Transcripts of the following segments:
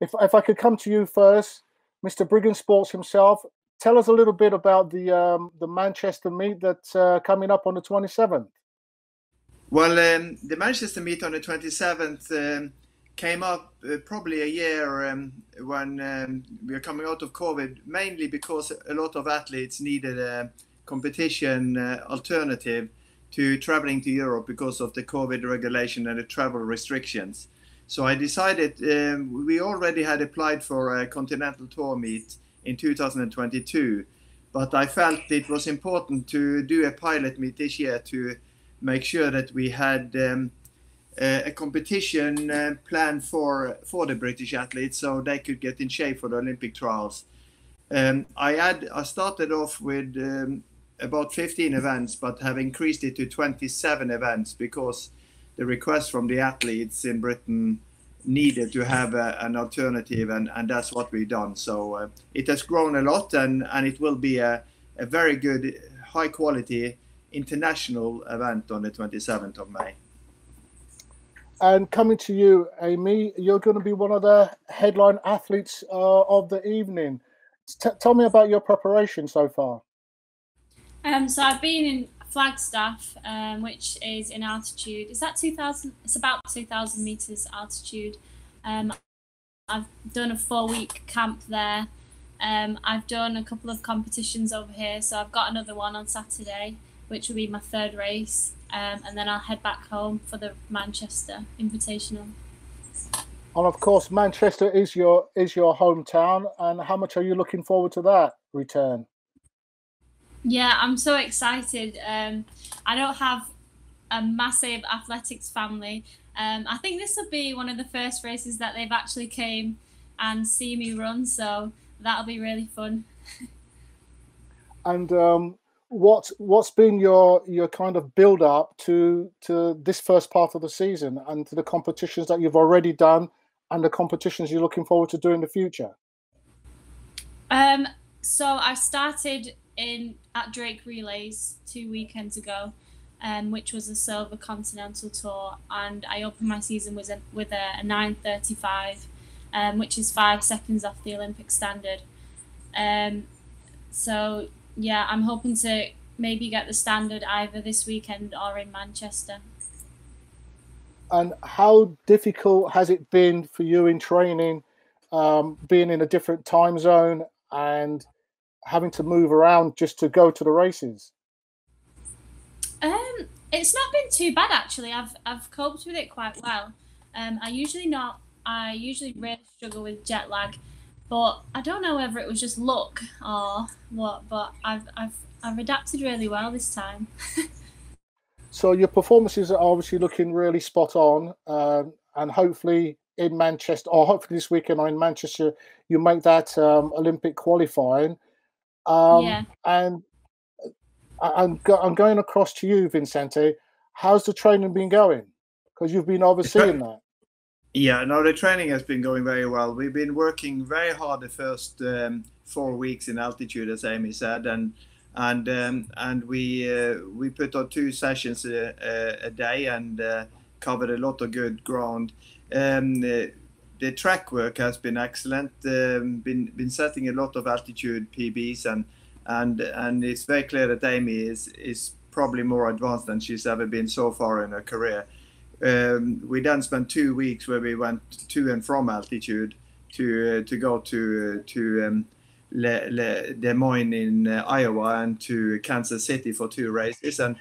if I could come to you first, Mr. Brigand Sports himself, tell us a little bit about the Manchester meet that's coming up on the 27th. Well, the Manchester meet on the 27th came up probably a year when we were coming out of COVID, mainly because a lot of athletes needed a competition alternative to traveling to Europe because of the COVID regulation and the travel restrictions. So I decided we already had applied for a continental tour meet in 2022, but I felt it was important to do a pilot meet this year to make sure that we had a competition planned for the British athletes so they could get in shape for the Olympic trials. I started off with about 15 events, but have increased it to 27 events because the request from the athletes in Britain needed to have an alternative, and that's what we've done. So it has grown a lot, and it will be a very good, high quality international event on the 27th of May. And coming to you, Aimee, you're going to be one of the headline athletes of the evening. Tell me about your preparation so far. So I've been in Flagstaff, which is in altitude. Is that 2,000? It's about 2,000 meters altitude. I've done a 4-week camp there. I've done a couple of competitions over here, so I've got another one on Saturday, which will be my 3rd race, and then I'll head back home for the Manchester Invitational. And of course, Manchester is your hometown. And how much are you looking forward to that return? Yeah, I'm so excited. I don't have a massive athletics family. I think this will be one of the first races that they've actually came and see me run, so that'll be really fun. And what's been your kind of build up to this first part of the season and to the competitions that you've already done and the competitions you're looking forward to doing in the future? So I started at Drake Relays 2 weekends ago, which was a silver continental tour, and I opened my season with a 9:35, which is 5 seconds off the Olympic standard. So yeah, I'm hoping to maybe get the standard either this weekend or in Manchester. And how difficult has it been for you in training, being in a different time zone and having to move around just to go to the races? It's not been too bad actually. I've coped with it quite well. I usually really struggle with jet lag, but I don't know whether it was just luck or what. But I've adapted really well this time. So your performances are obviously looking really spot on, and hopefully in Manchester, or hopefully this weekend or in Manchester, you make that Olympic qualifying. Yeah. And I'm going across to you, Vicente. How's the training been going? Because you've been overseeing that. Yeah, no, the training has been going very well. We've been working very hard the first 4 weeks in altitude, as Aimee said, and we put on 2 sessions a day and covered a lot of good ground. The track work has been excellent. Been setting a lot of altitude PBs, and it's very clear that Aimee is probably more advanced than she's ever been so far in her career. We then spent 2 weeks where we went to and from altitude to go to Des Moines in Iowa and to Kansas City for 2 races, and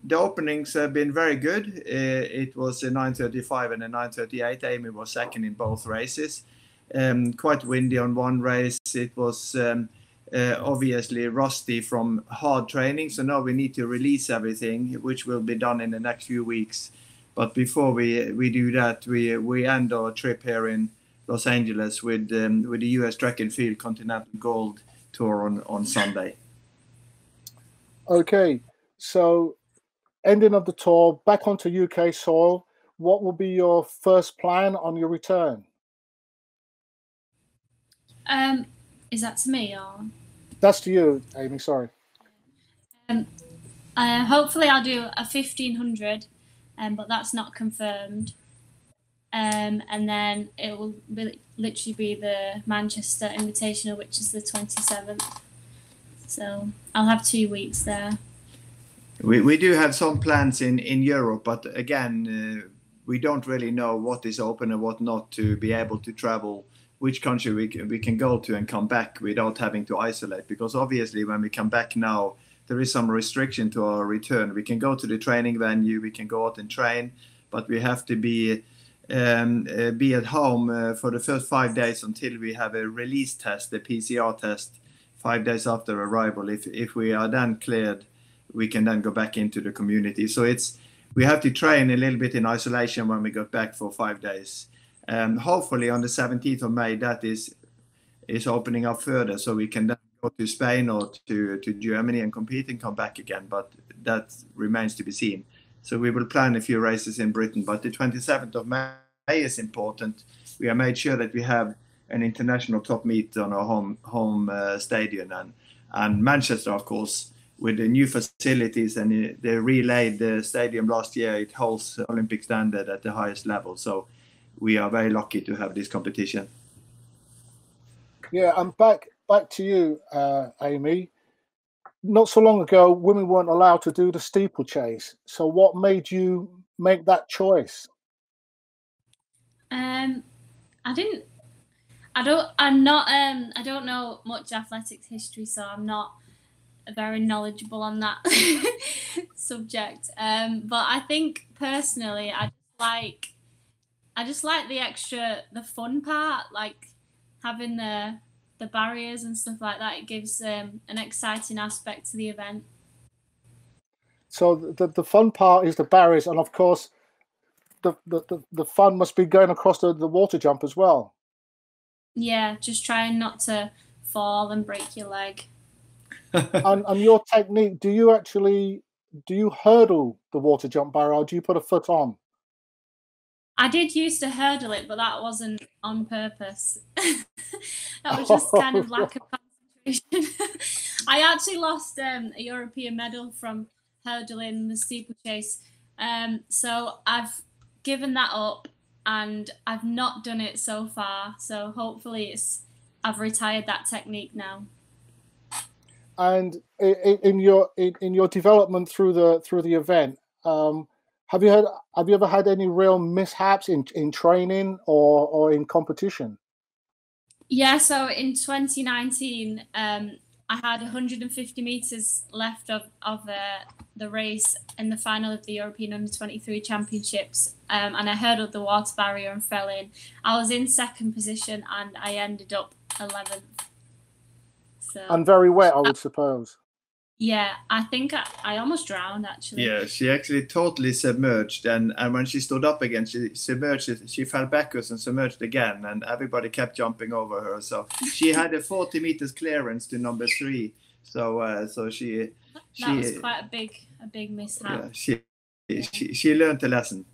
the openings have been very good. It was a 9:35 and a 9:38. Aimee was second in both races. Quite windy on one race. It was obviously rusty from hard training, so now we need to release everything, which will be done in the next few weeks. But before we do that, we end our trip here in Los Angeles with the US Track and Field Continental Gold Tour on Sunday. Okay, so ending of the tour, back onto UK soil. What will be your first plan on your return? Is that to me or? That's to you, Aimee. Sorry. Hopefully, I'll do a 1500, but that's not confirmed. and then it will literally be the Manchester Invitational, which is the 27th. So I'll have 2 weeks there. We do have some plans in Europe, but again, we don't really know what is open and what not to be able to travel, which country we can go to and come back without having to isolate. Because obviously when we come back now, there is some restriction to our return. We can go to the training venue, we can go out and train, but we have to be at home for the first 5 days until we have a release test, the PCR test, 5 days after arrival. If we are then cleared, we can then go back into the community. So we have to train a little bit in isolation when we got back for 5 days. Hopefully on the 17th of May, that is opening up further, so we can then go to Spain or to Germany and compete and come back again. But that remains to be seen. So we will plan a few races in Britain. But the 27th of May is important. We have made sure that we have an international top meet on our home stadium, and Manchester, of course, with the new facilities, and they relayed the stadium last year. It holds Olympic standard at the highest level. So we are very lucky to have this competition. Yeah, and back to you, Aimee. Not so long ago, women weren't allowed to do the steeplechase. So what made you make that choice? I don't know much athletics history, so I'm not very knowledgeable on that subject. But I think personally, I just like the fun part, like having the barriers and stuff like that. It gives an exciting aspect to the event. So the fun part is the barriers, and of course, the fun must be going across the water jump as well. Yeah, just trying not to fall and break your leg. and your technique, do you hurdle the water jump barrier, or do you put a foot on? I did used to hurdle it, but that wasn't on purpose. That was just kind of lack of concentration. I actually lost a European medal from hurdling the steeplechase. So I've given that up, and I've not done it so far. So hopefully I've retired that technique now. And in your development through the event, have you ever had any real mishaps in training or in competition? Yeah, so in 2019, I had 150 meters left of the race in the final of the European Under-23 Championships, and I hurdled the water barrier and fell in. I was in second position, and I ended up 11th. So, and very wet, I would suppose. Yeah, I think I almost drowned, actually. Yeah, she actually totally submerged, and when she stood up again, she submerged. She fell backwards and submerged again, and everybody kept jumping over her. So she had a 40 meters clearance to number 3. So she that was quite a big mishap. Yeah, she learned a lesson.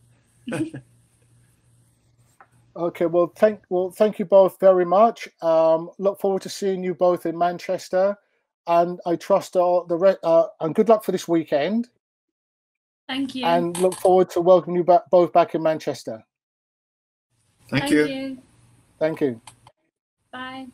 Okay, well, thank you both very much. Look forward to seeing you both in Manchester. And I trust and good luck for this weekend. Thank you. And look forward to welcoming you both back in Manchester. Thank you. Thank you. Bye.